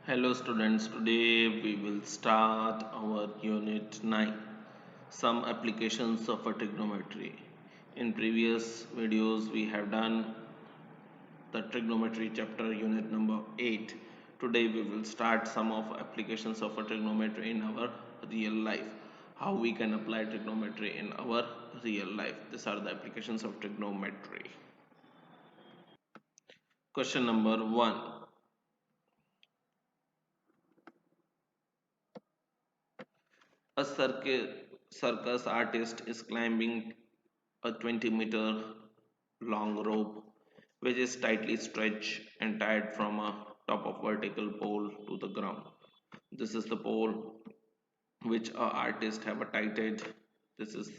Hello students, today we will start our unit 9, some applications of a trigonometry. In previous videos we have done the trigonometry chapter unit number 8. Today we will start some of applications of a trigonometry in our real life. How we can apply trigonometry in our real life. These are the applications of trigonometry. Question number 1. A circus artist is climbing a 20-meter long rope which is tightly stretched and tied from a top of vertical pole to the ground. This is the pole which a artist have tighted. This is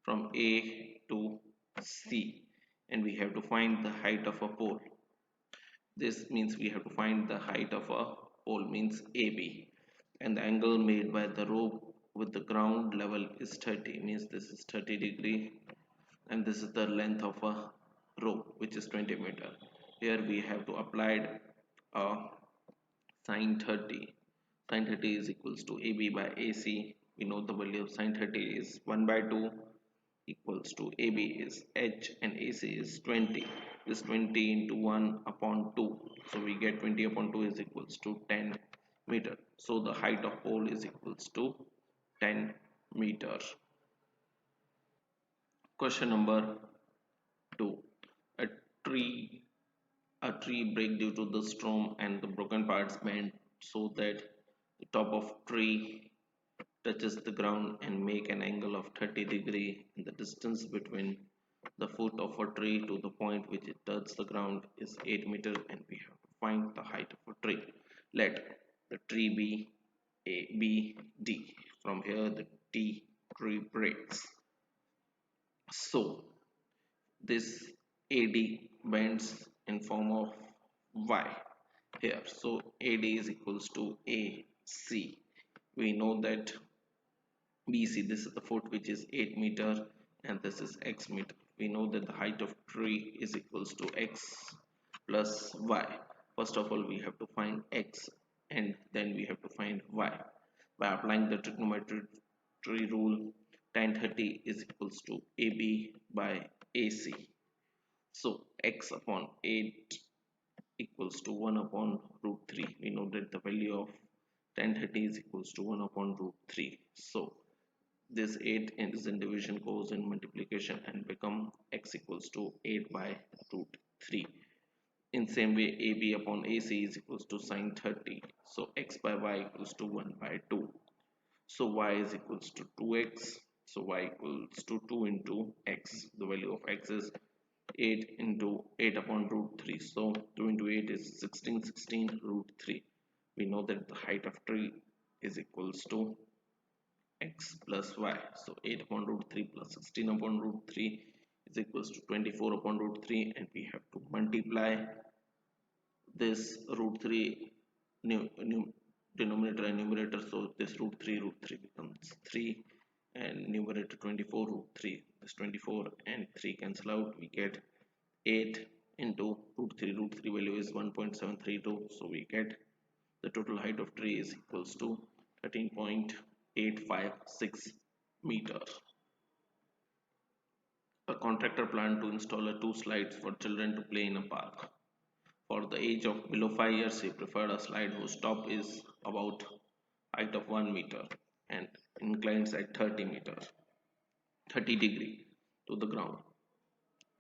from A to C, and we have to find the height of a pole. This means we have to find the height of a pole means AB, and the angle made by the rope with the ground level is 30 means this is 30 degree, and this is the length of a rope which is 20 meter. Here we have to apply a sine 30. Sine 30 is equals to AB by AC. We know the value of sine 30 is 1 by 2 equals to AB is H and AC is 20. This 20 into 1 upon 2. So we get 20 upon 2 is equals to 10 meter. So the height of pole is equals to 10 meter. Question number 2. A tree a tree break due to the storm and the broken parts bend so that the top of tree touches the ground and make an angle of 30 degree, and the distance between the foot of a tree to the point which it touches the ground is 8 meter, and we have to find the height of a tree. Let the tree be A B D. From here the T tree breaks. So this AD bends in form of Y here. So AD is equals to AC. We know that BC, this is the foot which is 8 meter, and this is X meter. We know that the height of tree is equals to X plus Y. First of all we have to find X, and then we have to find Y. By applying the trigonometry rule, tan 30 is equals to AB by AC. So X upon 8 equals to 1 upon root 3. We know that the value of tan 30 is equals to 1 upon root 3. So this 8 is in division goes in multiplication and become X equals to 8 by root 3. In same way AB upon AC is equals to sine 30. So X by Y equals to 1 by 2. So Y is equals to 2X. So Y equals to 2 into X. The value of X is 8 into 8 upon root 3. So 2 into 8 is 16, 16 root 3. We know that the height of tree is equals to X plus Y. So 8 upon root 3 plus 16 upon root 3 is equals to 24 upon root 3, and we have to multiply this root 3 denominator and numerator. So this root 3 becomes 3, and numerator 24 root 3. This 24 and 3 cancel out. We get 8 into root 3. Root 3 value is 1.732. So we get the total height of tree is equals to 13.856 meter. A contractor planned to install two slides for children to play in a park. For the age of below 5 years, he preferred a slide whose top is about height of 1 meter and inclines at 30 degree to the ground.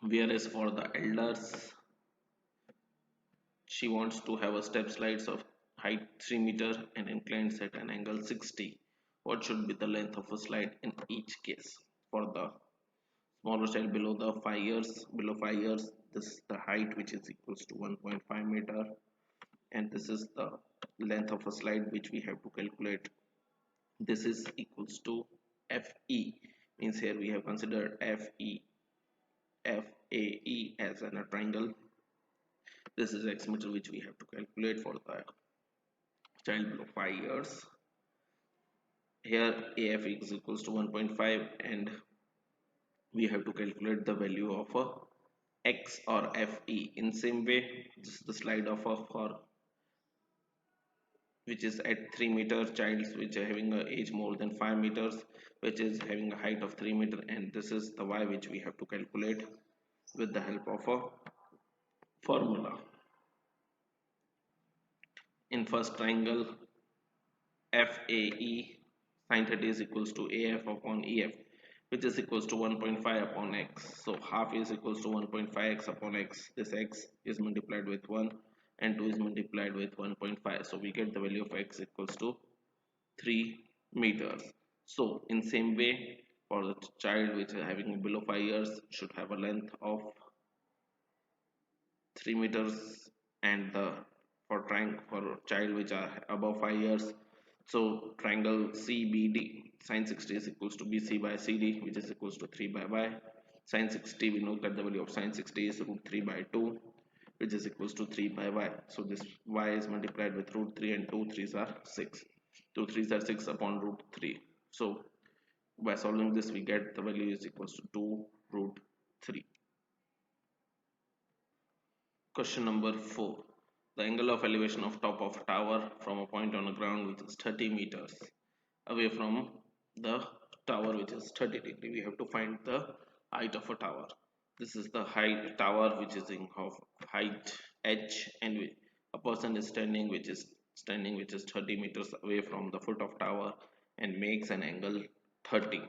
Whereas for the elders, she wants to have a step slides of height 3 meter and inclines at an angle 60. What should be the length of a slide in each case? For the smaller child below 5 years, this is the height which is equals to 1.5 meter, and this is the length of a slide which we have to calculate. This is equals to FE, means here we have considered FAE as a triangle. This is X meter which we have to calculate for the child below 5 years. Here AF is equals to 1.5, and we have to calculate the value of a X or FE. In same way, this is the slide of a for which is at 3 meter, childs which are having a age more than 5 meters, which is having a height of 3 meter, and this is the y which we have to calculate with the help of a formula. In first triangle, FAE sin 30 is equals to AF upon EF, which is equals to 1.5 upon x. So half is equals to 1.5x upon x. This x is multiplied with 1 and 2 is multiplied with 1.5. So we get the value of x equals to 3 meters. So in same way, for the child which is having below 5 years should have a length of 3 meters, and the for triangle for child which are above 5 years, so triangle CBD sin 60 is equals to BC by CD, which is equals to 3 by y. Sin 60, we know that the value of sin 60 is root 3 by 2, which is equals to 3 by y. So this y is multiplied with root 3, and 2 3s are 6. 2 3s are 6 upon root 3. So by solving this, we get the value is equals to 2 root 3. Question number 4. The angle of elevation of top of tower from a point on the ground which is 30 meters away from the tower, which is 30 degree. We have to find the height of a tower. This is the height tower which is in of height h, and a person is standing which is 30 meters away from the foot of tower and makes an angle 30.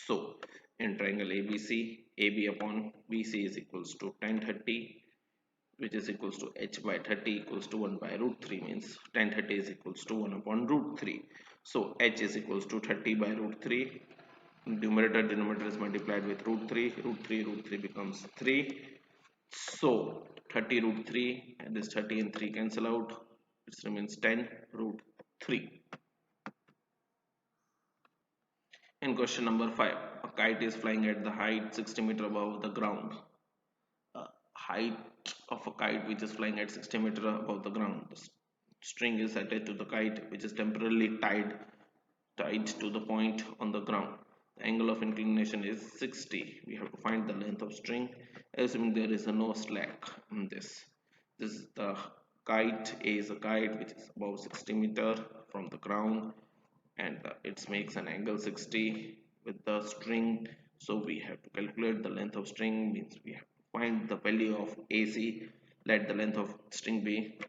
So in triangle ABC, AB upon BC is equals to tan 30, which is equals to h by 30 equals to 1 by root 3, means tan 30 is equals to 1 upon root 3. So h is equals to 30 by root 3. Numerator denominator is multiplied with root 3. Root 3 becomes 3. So 30 root 3, and this 30 and 3 cancel out. It remains 10 root 3. In question number 5, a kite is flying at the height 60 meter above the ground. Height of a kite which is flying at 60 meter above the ground. The string is attached to the kite which is temporarily tied to the point on the ground. The angle of inclination is 60. We have to find the length of string, assuming there is a no slack in this. This is the kite. A is a kite which is above 60 meter from the ground, and it makes an angle 60 with the string. So we have to calculate the length of string, means we have to find the value of AC. Let the length of string be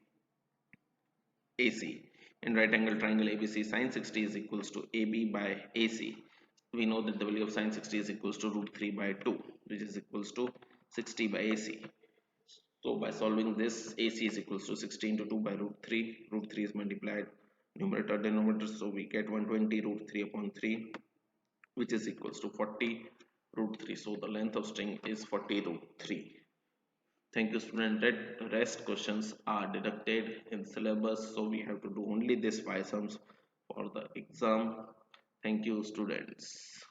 AC. In right angle triangle ABC, sin 60 is equals to AB by AC. We know that the value of sin 60 is equals to root 3 by 2, which is equals to 60 by AC. So by solving this, AC is equals to 60 into 2 by root 3. Root 3 is multiplied numerator denominator, so we get 120 root 3 upon 3, which is equals to 40 root 3. So the length of string is 40 root 3. Thank you, student. Rest questions are deducted in syllabus, so we have to do only this 5 sums for the exam. Thank you, students.